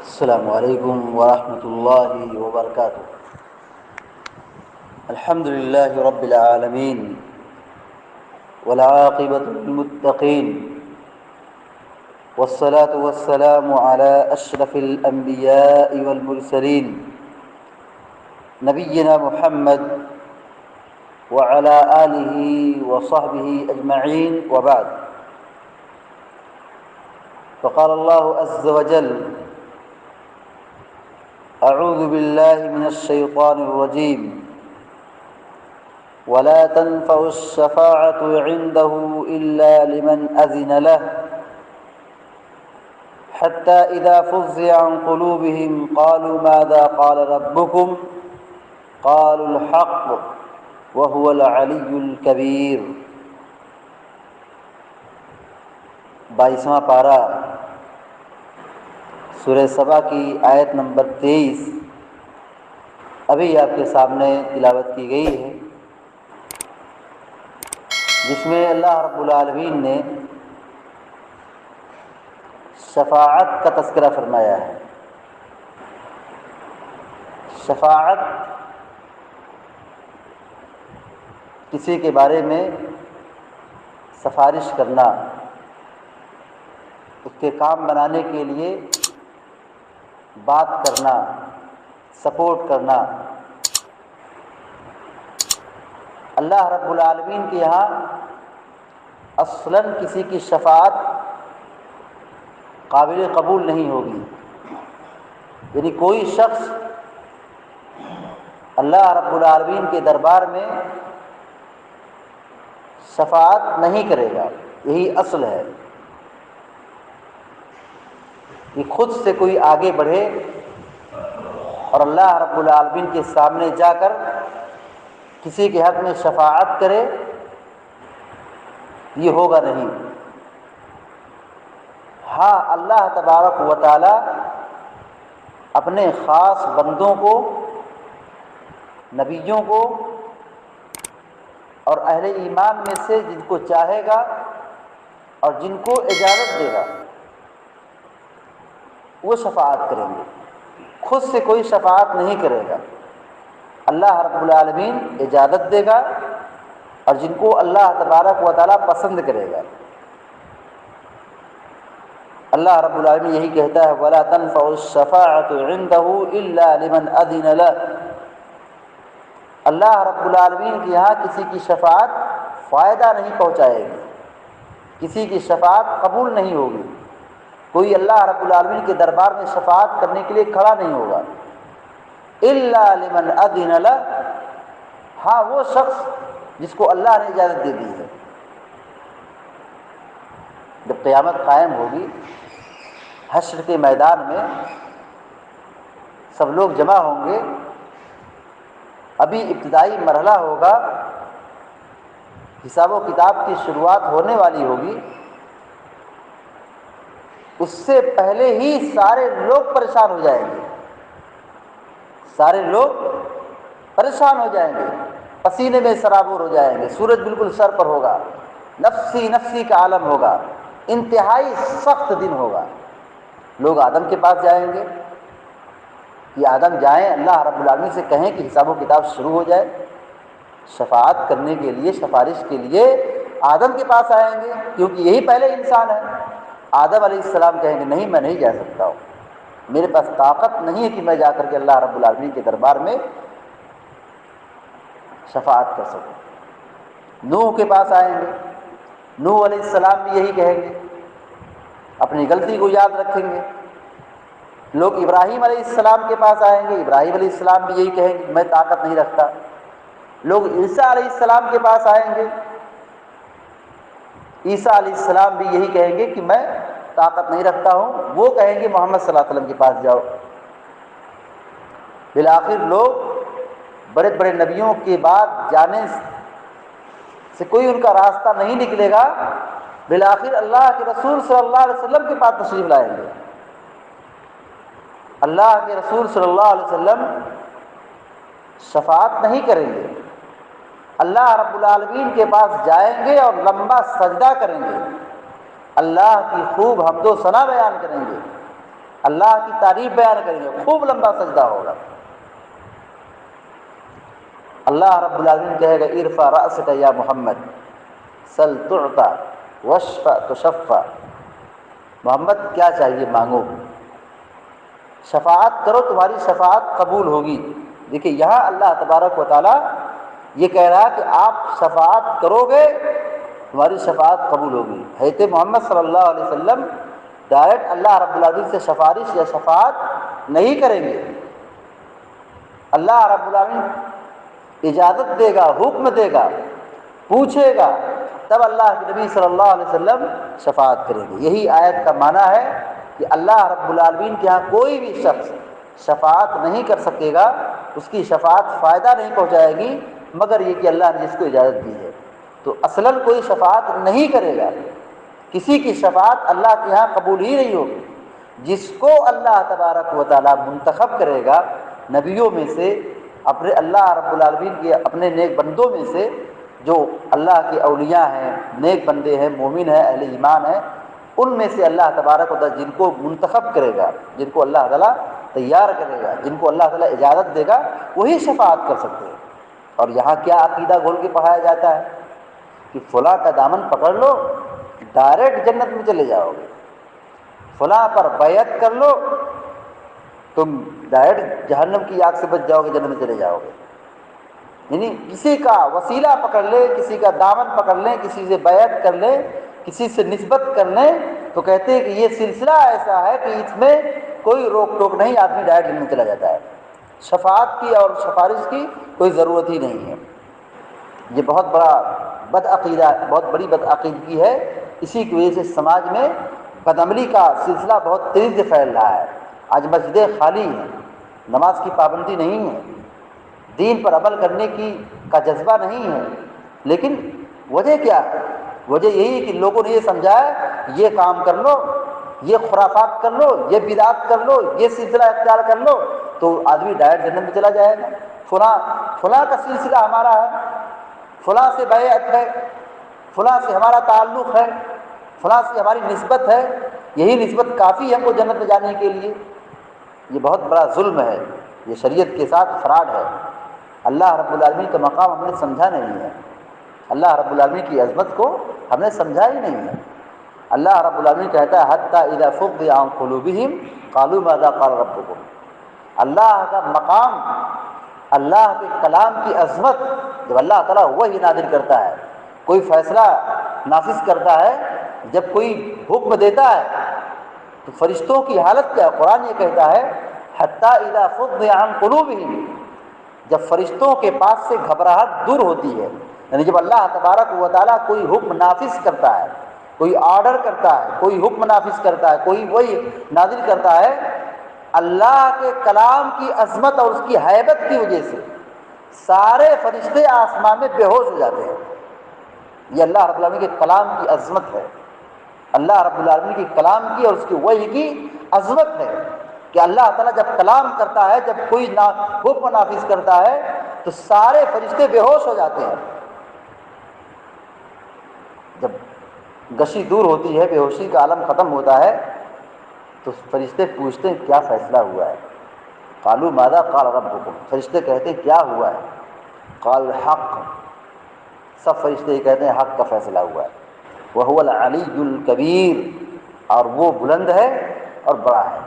السلام علیکم ورحمۃ اللہ وبرکاتہ۔ الحمد للہ رب العالمین والعاقبۃ للمتقین والصلاة والسلام علی اشرف الانبیاء والمرسلین نبینا محمد وعلی آلہ وصحبہ اجمعین وبعد۔ فقال اللہ عز وجل: اعوذ باللہ من الشیطان الرجیم ولا تنفع الشفاعة عنده إلا لمن أذن له حتى إذا فزع عن قلوبهم قالوا ماذا قال ربكم قالوا الحق وهو العلی الکبیر۔ 22واں پارہ سورہ سبا کی آیت نمبر 23 ابھی آپ کے سامنے تلاوت کی گئی ہے، جس میں اللہ رب العالمین نے شفاعت کا تذکرہ فرمایا ہے۔ شفاعت کسی کے بارے میں سفارش کرنا، اس کے کام بنانے کے لیے بات کرنا، سپورٹ کرنا۔ اللہ رب العالمین کے یہاں اصلاً کسی کی شفاعت قابل قبول نہیں ہوگی، یعنی کوئی شخص اللہ رب العالمین کے دربار میں شفاعت نہیں کرے گا، یہی اصل ہے کہ خود سے کوئی آگے بڑھے اور اللہ رب العالمین کے سامنے جا کر کسی کے حق میں شفاعت کرے، یہ ہوگا نہیں۔ ہاں، اللہ تبارک و تعالی اپنے خاص بندوں کو، نبیوں کو اور اہل ایمان میں سے جن کو چاہے گا اور جن کو اجازت دے گا وہ شفاعت کریں گے، خود سے کوئی شفاعت نہیں کرے گا۔ اللہ رب العالمین اجازت دے گا اور جن کو اللہ تبارک و تعالیٰ پسند کرے گا۔ اللہ رب العالمین یہی کہتا ہے: وَلَا تَنفَعُ الشَّفَاعَةُ عِندَهُ إِلَّا لِمَنْ أَذِنَ لَهُ۔ اللہ رب العالمین کے یہاں کسی کی شفاعت فائدہ نہیں پہنچائے گی، کسی کی شفاعت قبول نہیں ہوگی، کوئی اللہ رب العالمین کے دربار میں شفاعت کرنے کے لیے کھڑا نہیں ہوگا۔ الا لمن اذن له، ہاں وہ شخص جس کو اللہ نے اجازت دے دی ہے۔ جب قیامت قائم ہوگی، حشر کے میدان میں سب لوگ جمع ہوں گے، ابھی ابتدائی مرحلہ ہوگا، حساب و کتاب کی شروعات ہونے والی ہوگی، اس سے پہلے ہی سارے لوگ پریشان ہو جائیں گے، سارے لوگ پریشان ہو جائیں گے، پسینے میں سرابور ہو جائیں گے، سورج بالکل سر پر ہوگا، نفسی نفسی کا عالم ہوگا، انتہائی سخت دن ہوگا۔ لوگ آدم کے پاس جائیں گے کہ آدم جائیں، اللہ رب العالمین سے کہیں کہ حساب و کتاب شروع ہو جائے۔ شفاعت کرنے کے لیے، سفارش کے لیے آدم کے پاس آئیں گے، کیونکہ یہی پہلے انسان ہے۔ آدم علیہ السلام کہیں گے نہیں، میں نہیں جا سکتا ہوں، میرے پاس طاقت نہیں ہے کہ میں جا کر کے اللہ رب العالمین کے دربار میں شفاعت کر سکوں۔ نوح کے پاس آئیں گے، نوح علیہ السلام بھی یہی کہیں گے، اپنی غلطی کو یاد رکھیں گے۔ لوگ ابراہیم علیہ السلام کے پاس آئیں گے، ابراہیم علیہ السلام بھی یہی کہیں گے میں طاقت نہیں رکھتا۔ لوگ عیسیٰ علیہ السلام کے پاس آئیں گے، عیسیٰ علیہ السلام بھی یہی کہیں گے کہ میں طاقت نہیں رکھتا ہوں۔ وہ کہیں گے محمد صلی اللہ علیہ وسلم کے پاس جاؤ۔ بالآخر لوگ بڑے بڑے نبیوں کے بعد جانے سے کوئی ان کا راستہ نہیں نکلے گا، بالآخر اللہ کے رسول صلی اللہ علیہ وسلم کے پاس تشریف لائیں گے۔ اللہ کے رسول صلی اللہ علیہ وسلم شفاعت نہیں کریں گے، اللہ رب العالمین کے پاس جائیں گے اور لمبا سجدہ کریں گے، اللہ کی خوب حمد و ثنا بیان کریں گے، اللہ کی تعریف بیان کریں گے، خوب لمبا سجدہ ہوگا۔ اللہ رب العالمین کہے گا ارفع رأسک یا محمد سل تعطى واشفع تشفع، محمد کیا چاہیے مانگو، شفاعت کرو تمہاری شفاعت قبول ہوگی۔ دیکھیے یہاں اللہ تبارک و تعالیٰ یہ کہہ رہا کہ آپ شفاعت کرو گے تمہاری شفاعت قبول ہوگی۔ حضرت محمد صلی اللہ علیہ وسلم ڈائریکٹ اللہ رب العالمین سے سفارش یا شفاعت نہیں کریں گے، اللہ رب العالمین اجازت دے گا، حکم دے گا، پوچھے گا، تب اللہ کے نبی صلی اللہ علیہ وسلم شفاعت کریں گے۔ یہی آیت کا معنی ہے کہ اللہ رب العالمین کے ہاں کوئی بھی شخص شفاعت نہیں کر سکے گا، اس کی شفاعت فائدہ نہیں پہنچائے گی مگر یہ کہ اللہ نے جس کو اجازت دی ہے۔ تو اصلاً کوئی شفاعت نہیں کرے گا، کسی کی شفاعت اللہ کے ہاں قبول ہی نہیں ہوگی۔ جس کو اللہ تبارک و تعالیٰ منتخب کرے گا نبیوں میں سے، اپنے اللہ رب العالمین کے اپنے نیک بندوں میں سے، جو اللہ کے اولیاء ہیں، نیک بندے ہیں، مومن ہیں، اہل ایمان ہیں، ان میں سے اللہ تبارک و تعالیٰ جن کو منتخب کرے گا، جن کو اللہ تعالیٰ تیار کرے گا، جن کو اللہ تعالیٰ اجازت دے گا، وہی شفاعت کر سکتے ہیں۔ اور یہاں کیا عقیدہ گھول کے پڑھایا جاتا ہے کہ فلاں کا دامن پکڑ لو ڈائریکٹ جنت میں چلے جاؤ گے، فلاں پر بیعت کر لو تم ڈائریکٹ جہنم کی آگ سے بچ جاؤ گے، جنت میں چلے جاؤ گے۔ یعنی کسی کا وسیلہ پکڑ لیں، کسی کا دامن پکڑ لیں، کسی سے بیعت کر لیں، کسی سے نسبت کر لیں، تو کہتے ہیں کہ یہ سلسلہ ایسا ہے کہ اس میں کوئی روک ٹوک نہیں، آدمی ڈائریکٹ جنت میں چلا جاتا ہے، شفاعت کی اور سفارش کی کوئی ضرورت ہی نہیں ہے۔ یہ بہت بڑا بد عقیدہ، بہت بڑی بد عقیدگی ہے، اسی کی وجہ سے سماج میں بد عملی کا سلسلہ بہت تیزی سے پھیل رہا ہے۔ آج مسجدیں خالی ہیں، نماز کی پابندی نہیں ہے، دین پر عمل کرنے کا جذبہ نہیں ہے، لیکن وجہ کیا ہے؟ وجہ یہی ہے کہ لوگوں نے یہ سمجھا ہے یہ کام کر لو، یہ خرافات کر لو، یہ بدعات کر لو، یہ سلسلہ اختیار کر لو تو آدمی ڈائریکٹ جنت میں چلا جائے گا۔ فلاں کا سلسلہ ہمارا ہے، فلاں سے بیعت ہے، فلاں سے ہمارا تعلق ہے، فلاں سے ہماری نسبت ہے، یہی نسبت کافی ہے ہم کو جنت میں جانے کے لیے۔ یہ بہت بڑا ظلم ہے، یہ شریعت کے ساتھ فراڈ ہے۔ اللہ رب العالمین کا مقام ہم نے سمجھا نہیں ہے، اللہ رب العالمین کی عظمت کو ہم نے سمجھا ہی نہیں ہے۔ اللہ رب العالمین کہتا ہے حتیٰ اذا فزع عن قلوبہم قالوا ماذا قال ربکم، اللہ کا مقام، اللہ کے کلام کی عظمت، جب اللہ تعالیٰ وحی نازل کرتا ہے، کوئی فیصلہ نافذ کرتا ہے، جب کوئی حکم دیتا ہے تو فرشتوں کی حالت کیا ہے؟ قرآن یہ کہتا ہے حتیٰ اذا فزع عن قلوبہم، جب فرشتوں کے پاس سے گھبراہٹ دور ہوتی ہے، یعنی جب اللہ تبارک و تعالیٰ کوئی حکم نافذ کرتا ہے، کوئی آرڈر کرتا ہے، کوئی حکم نافذ کرتا ہے، کوئی وہی نازل کرتا ہے، اللہ کے کلام کی عظمت اور اس کی ہیبت کی وجہ سے سارے فرشتے آسمان میں بے ہوش ہو جاتے ہیں۔ یہ اللہ رب العالمین کے کلام کی عظمت ہے، اللہ رب العالمین کے کلام کی اور اس کی وحی کی عظمت ہے کہ اللہ تعالیٰ جب کلام کرتا ہے، جب کوئی حکم نافذ کرتا ہے تو سارے فرشتے بے ہوش ہو جاتے ہیں۔ جب غشی دور ہوتی ہے، بے ہوشی کا عالم ختم ہوتا ہے تو فرشتے پوچھتے ہیں کیا فیصلہ ہوا ہے؟ قالوا ماذا قال ربکم، فرشتے کہتے ہیں کیا ہوا ہے؟ قال الحق، سب فرشتے یہ کہتے ہیں حق کا فیصلہ ہوا ہے۔ وہو العلی الکبیر، اور وہ بلند ہے اور بڑا ہے۔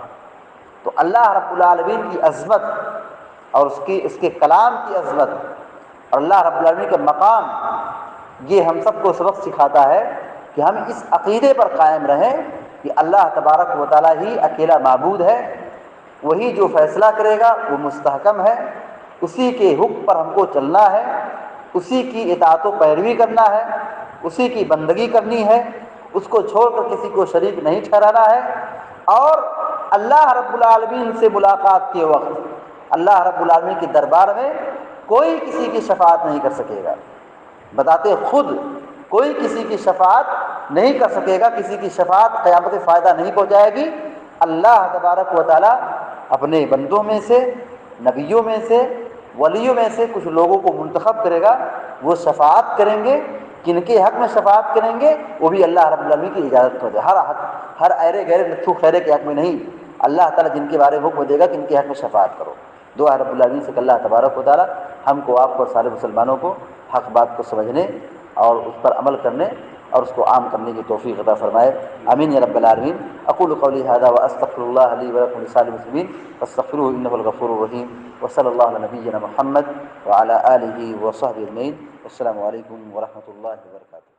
تو اللہ رب العالمین کی عظمت اور اس کے کلام کی عظمت اور اللہ رب العالمین کا مقام، یہ ہم سب کو سبق سکھاتا ہے کہ ہم اس عقیدے پر قائم رہیں کہ اللہ تبارک و تعالیٰ ہی اکیلا معبود ہے، وہی جو فیصلہ کرے گا وہ مستحکم ہے، اسی کے حکم پر ہم کو چلنا ہے، اسی کی اطاعت و پیروی کرنا ہے، اسی کی بندگی کرنی ہے، اس کو چھوڑ کر کسی کو شریک نہیں ٹھہرانا ہے۔ اور اللہ رب العالمین سے ملاقات کے وقت اللہ رب العالمین کے دربار میں کوئی کسی کی شفاعت نہیں کر سکے گا، بتاتے خود کوئی کسی کی شفاعت نہیں کر سکے گا، کسی کی شفاعت قیامت میں فائدہ نہیں پہنچائے گی۔ اللہ تبارک و تعالیٰ اپنے بندوں میں سے، نبیوں میں سے، ولیوں میں سے کچھ لوگوں کو منتخب کرے گا، وہ شفاعت کریں گے۔ کن کے حق میں شفاعت کریں گے؟ وہ بھی اللہ رب العالمین کی اجازت پر ہے، ہر ایرے گہرے نتھو خیرے کے حق میں نہیں، اللہ تعالیٰ جن کے بارے میں حکم دے گا کہ ان کے حق میں شفاعت کرو۔ دعا رب العالمین سے کہ اللہ تبارک و تعالیٰ ہم کو، آپ کو اور سارے مسلمانوں کو حق بات کو سمجھنے اور اس پر عمل کرنے اور اس کو عام کرنے کی توفیق عطا فرمائے، آمین یا رب العالمین۔ اقول قولی ھذا واستغفر اللہ لی ولکم ولسائر المسلمین فاستغفروہ انہ الغفور الرحیم، وصلی اللہ علی نبینا محمد وعلی آلہ وصحبہ اجمعین۔ السلام علیکم ورحمۃ اللہ وبرکاتہ۔